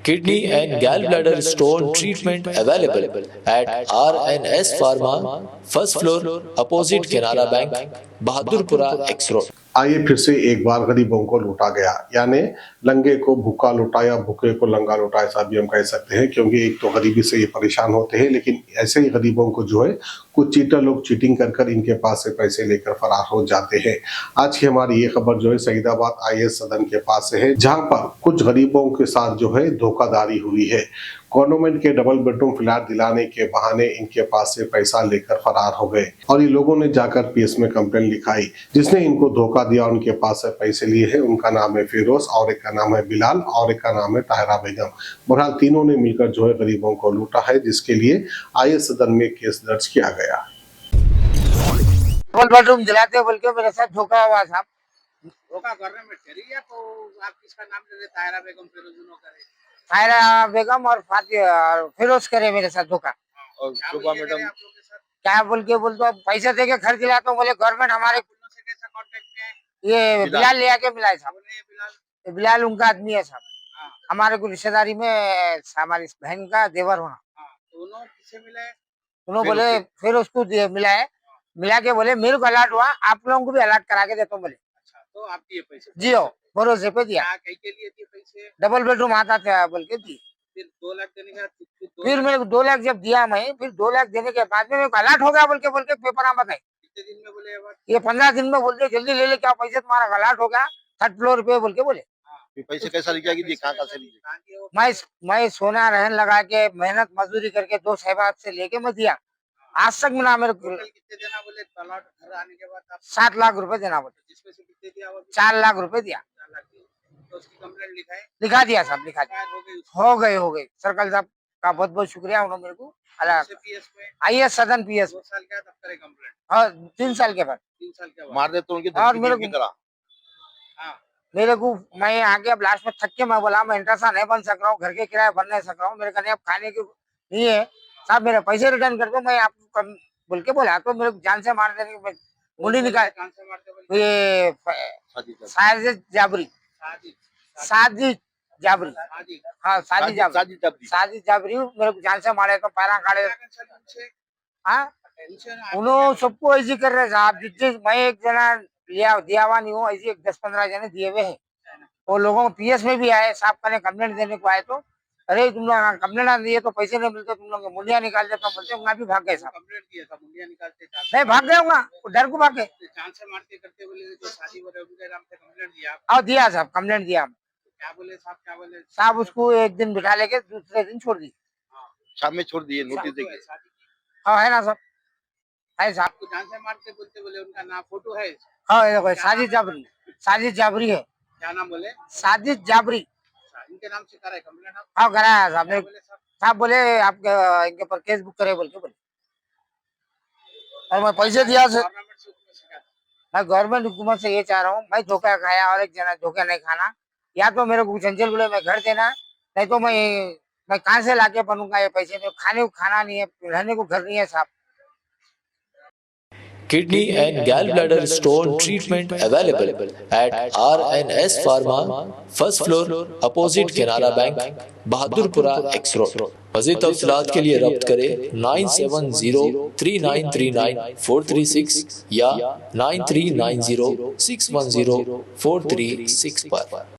Kidney and gallbladder stone treatment available at RNS Pharma, first floor, opposite Canara Bank, Bahadurpura X Road. आइए फिर से एक बार गरीबों को लूटा गया, यानी लंगे को भूखा लूटा या भूखे को लंगा लूटा, ऐसा भी हम कह सकते हैं। क्योंकि एक तो गरीबी से ये परेशान होते हैं, लेकिन ऐसे ही गरीबों को जो है कुछ चीटर लोग चीटिंग कर कर इनके पास से पैसे लेकर फरार हो जाते हैं। आज की हमारी ये खबर जो है सईदाबाद IAS सदन के पास से है, जहां पर कुछ गरीबों के साथ जो है धोखाधड़ी हुई है। गवर्नमेंट के डबल बेडरूम फ्लैट दिलाने के बहाने इनके पास से पैसा लेकर फरार हो गए और ये लोगों ने जाकर PS में कंप्लेंट लिखाई। जिसने इनको धोखा दिया, उनके पास से पैसे लिए हैं, उनका नाम है फिरोज और एक का नाम है बिलाल और एक का नाम है ताहिरा बेगम। बहरहाल तीनों ने मिलकर जो है गरीबों को लूटा है, जिसके लिए IAS सदन में केस दर्ज किया गया। डबल बेडरूम दिलाते बोल के मेरे साथ धोखा हुआ साहब। धोखा करने में ठहरी है तो आप किसका नाम ले रहे? ताहिरा बेगम, फिरोज करे। ताहिरा बेगम और फिरोज करे मेरे साथ धोखा। और शोभा मैडम क्या बोल के पैसे दे के घर दिलाता हूँ, बोले गवर्नमेंट हमारे से कैसा कांटेक्ट में? ये बिलाल ले आके मिला है साहब। बिलाल उनका आदमी है साहब। हमारे को रिश्तेदारी में हमारी बहन का देवर होना। दोनों किससे मिले? उन्होंने बोले फिर उसको मिला है, मिला के बोले मेरे को अलर्ट हुआ, आप लोगों को भी अलर्ट करा के देता हूँ। बोले अच्छा, तो आप दिए पैसे? जी हो, भरोसे पे दिया। कहीं के लिए दिए पैसे? डबल बेडरूम आता था बोल के दी। फिर 2 लाख देने के बाद फिर मेरे को 2 लाख जब दिया मैं, फिर 2 लाख देने के बाद में मेरे को अलर्ट हो गया बोल के पेपर में बताए। कितने दिन में बोले? ये 15 दिन में बोलते जल्दी ले ले, क्या पैसे तुम्हारा अलर्ट हो गया 3rd फ्लोर पे बोल के बोले। पैसे कैसा लिया कि कहाँ से लिए? मैं सोना रहन लगा के मेहनत मजदूरी करके 2 साहिबात से लेके मैं दिया। आज तक मिला मेरे को। कितने देना बोले? अलर्ट घर आने के बाद आप 7 लाख रुपए देना बोले। जिसमें से कितने दिया? 4 लाख रुपए दिया। 4 लाख दिए। तो उसकी कंप्लेंट लिखा दिया साहब, लिखा दिया। हो गई। सर्कल साहब का बहुत बहुत शुक्रिया, उन्होंने मेरे को IAS सदन PS 2 साल क्या तब करे कंप्लेंट? हाँ, 3 साल के बाद। 3 साल के बाद मार दे तो उनकी और मेरे को मैं आगे अब लास्ट में थक के मैं बोला मैं इंटरेस्ट नहीं बन सक रहा हूँ, घर के किराए भर नहीं सक रहा हूँ, मेरे को नहीं अब खाने की नहीं है साहब, मेरे पैसे रिटर्न कर दो, मैं आपको बोल के बोला। तो मेरे को जान से मार देने की मुंडी निकाल। ये साजिद जाबरी, हाँ साजिद जाबरी मेरे को जान से मारे। तो पैरा काटे, हाँ उन्होंने सबको ऐसी कर रहे साहब। जिस मैं एक जना दिया हुआ नहीं हूँ, ऐसी 10-15 जने दिए हुए हैं। वो लोगों को PS में भी आए, साहब का कंप्लेंट देने को आए तो अरे तुम लोग कंप्लेंट आ दिए तो पैसे नहीं मिलते, तुम लोग मुंडिया निकाल देता बोलते। वहाँ भी भाग गए साहब। कंप्लेंट किया था, मुंडिया निकालते नहीं भाग गए वहाँ, डर को भाग गए। जान से मारते करते बोले जो शादी हो रही है, नाम से कंप्लेंट दिया? और दिया साहब, कंप्लेंट दिया। क्या बोले साहब? क्या बोले साहब? उसको एक दिन बिठा लेके दूसरे दिन छोड़ दी, शाम में छोड़ दिए नोटिस देके। हाँ है ना साहब, है साहब। आपको जान से मारते बोलते बोले, उनका नाम फोटो है? हाँ साजिद जाबरी है। क्या नाम बोले? साजिद जाबरी। इनके नाम से करा है कंप्लेंट? हाँ कराया साहब ने। साहब बोले आपके इनके ऊपर केस बुक करे बोल के बोले। और मैं पैसे दिया से मैं गवर्नमेंट हुकूमत से ये चाह रहा हूँ, मैं धोखा खाया और एक जना धोखा नहीं खाना। या तो मेरे को चंचल बोले मैं घर देना, नहीं तो मैं कहाँ से लाके बनूंगा ये पैसे? में खाने को खाना नहीं है, रहने को घर नहीं है साहब। Kidney and gallbladder stone treatment available at RNS Pharma, first floor, opposite Canara Bank, Bahadurpura X Road. मज़ीद तफ़सीलात के लिए रब्त करें 9703939436 या 9390610436 पर।